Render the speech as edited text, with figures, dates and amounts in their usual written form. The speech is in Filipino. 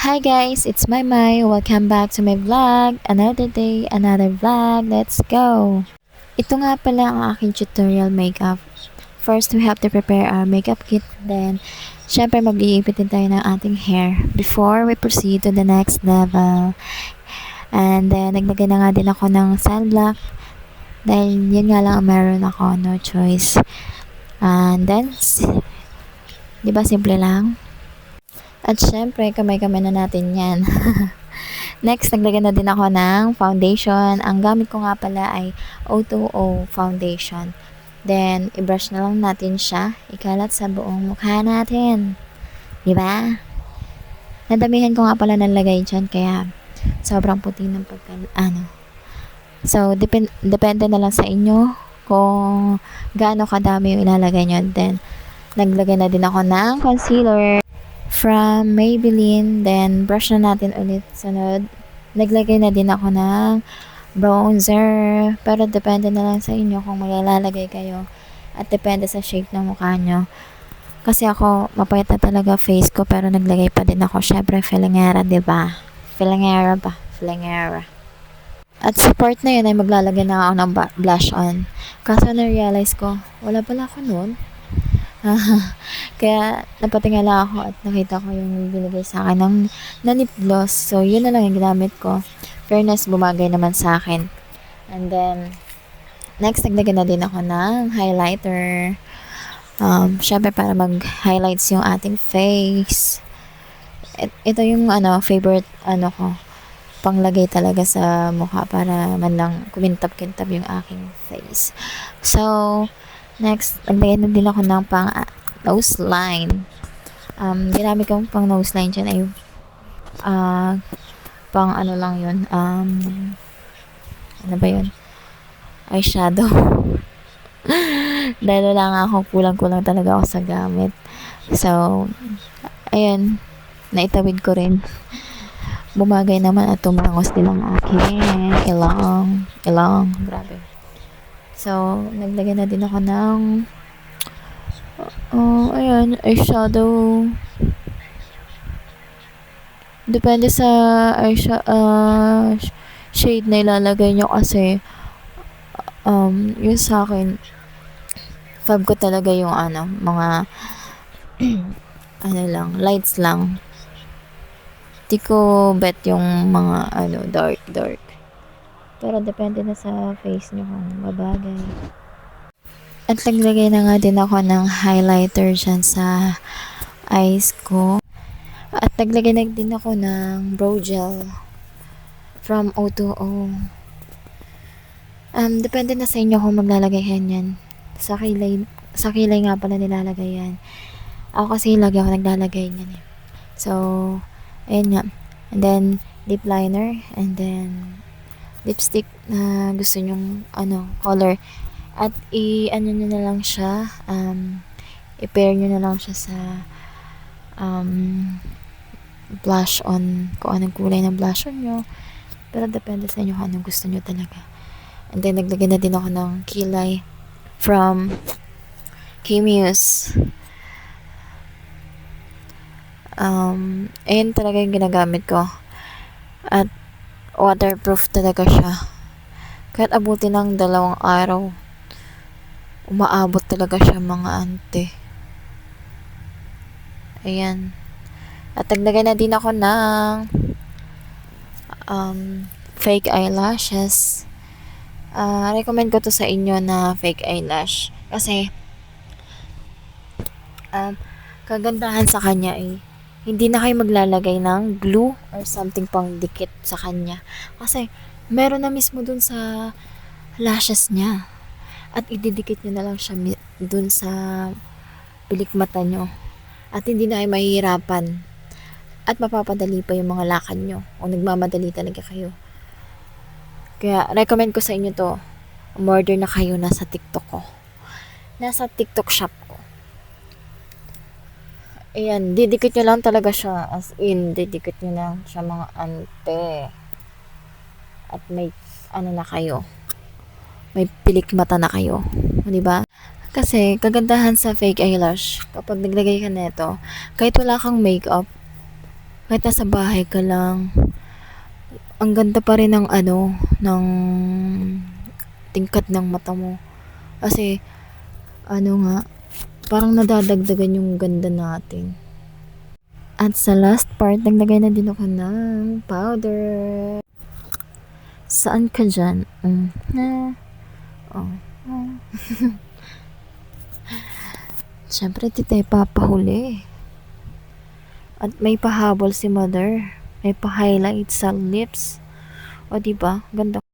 Hi guys, it's Mai. Welcome back to my vlog. Another day, another vlog. Let's go! Ito nga pala ang aking tutorial makeup. First, we have to prepare our makeup kit. Then, syempre mag-iipit din tayo ng ating hair before we proceed to the next level. And then, naglagay na nga din ako ng sunblock. Dahil yun nga lang ang meron ako, no choice. And then, di ba simple lang? At syempre, kamay-kamay na natin yan. Next, naglagay na din ako ng foundation. Ang gamit ko nga pala ay O2O foundation. Then, i-brush na lang natin siya. Ikalat sa buong mukha natin. Diba? Nadamihan ko nga pala ng lagay dyan, kaya sobrang puti ng So, depende na lang sa inyo kung gaano kadami yung ilalagay nyo. Then, naglagay na din ako ng concealer from Maybelline. Then, brush na natin ulit. Sunod, naglagay na din ako ng bronzer. Pero, depende na lang sa inyo kung maglalagay kayo. At depende sa shape ng mukha nyo. Kasi ako, mapayat na talaga face ko. Pero, naglagay pa din ako. Syempre, filingera, diba? Filingera ba? Filingera. At sa part na yun ay maglalagay na ako ng blush on. Kaso, na-realize ko, wala pala ako nun. Kaya napatingala ako at nakita ko yung binigay sa akin ng lip gloss. So, yun na lang yung ginamit ko. Fairness, bumagay naman sa akin. And then, next, naglagay na din ako ng highlighter. Syempre, para mag-highlights yung ating face. Ito yung favorite ko. Panglagay talaga sa mukha para man lang kumintab-kintab yung aking face. So, next, naglagay na din ako ng pang nose line. Ginamit kong pang nose line dyan ay pang lang yun. Ano ba yun? Eyeshadow. Dahil wala nga ako, kulang-kulang talaga ako sa gamit. So, ayun, naitawid ko rin. Bumagay naman at tumangos din ang aking ilong. Grabe. So, naglagay na din ako ng eyeshadow. Depende sa shade na ilalagay nyo kasi yung sa akin fab ko talaga yung mga lights lang. Di ko bet yung mga dark. Pero depende na sa face nyo kung babagay. At naglagay na nga din ako ng highlighter dyan sa eyes ko. At naglagay na din ako ng brow gel from O2O. Depende na sa inyo kung maglalagay yan. Sa kilay nga pala nilalagay yan. Ako kasi lagi ako naglalagay yan. So, ayun nga. And then, lip liner. And then, lipstick na gusto nyong color. At nyo na lang siya, i-pair nyo na lang siya sa blush on, kung anong kulay ng blush on nyo. Pero depende sa inyo kung anong gusto nyo talaga. And then, naglagay na din ako ng kilay from K-Muse. Ayun talaga yung ginagamit ko. At waterproof talaga siya. Kahit abutin ng 2 araw, umaabot talaga siya, mga ante. Ayan. At naglagay na din ako ng fake eyelashes. Recommend ko to sa inyo na fake eyelash. Kasi, kagandahan sa kanya ay hindi na kayo maglalagay ng glue or something pang dikit sa kanya. Kasi, meron na mismo dun sa lashes niya. At ididikit nyo na lang siya dun sa pilik mata nyo. At hindi na kayo mahihirapan. At mapapadali pa yung mga lakad nyo. O nagmamadali talaga kayo. Kaya, recommend ko sa inyo to. Umorder na kayo nasa TikTok ko. Nasa TikTok shop ko. Ayan, didikit nyo lang talaga siya. As in, didikit nyo lang siya, mga ante. At may, na kayo. May pilik mata na kayo. Diba? Kasi, kagandahan sa fake eyelash, kapag naglagay ka nito, kahit wala kang makeup, Kahit nasa bahay ka lang, ang ganda pa rin ng ng tingkad ng mata mo. Kasi, nga, parang nadadagdagan yung ganda natin. At sa last part, naglagay na din ako ng powder. Saan ka dyan? Oh. Siyempre, di tayo papahuli. At may pahabol si mother. May pa-highlight sa lips. O, diba? Ganda.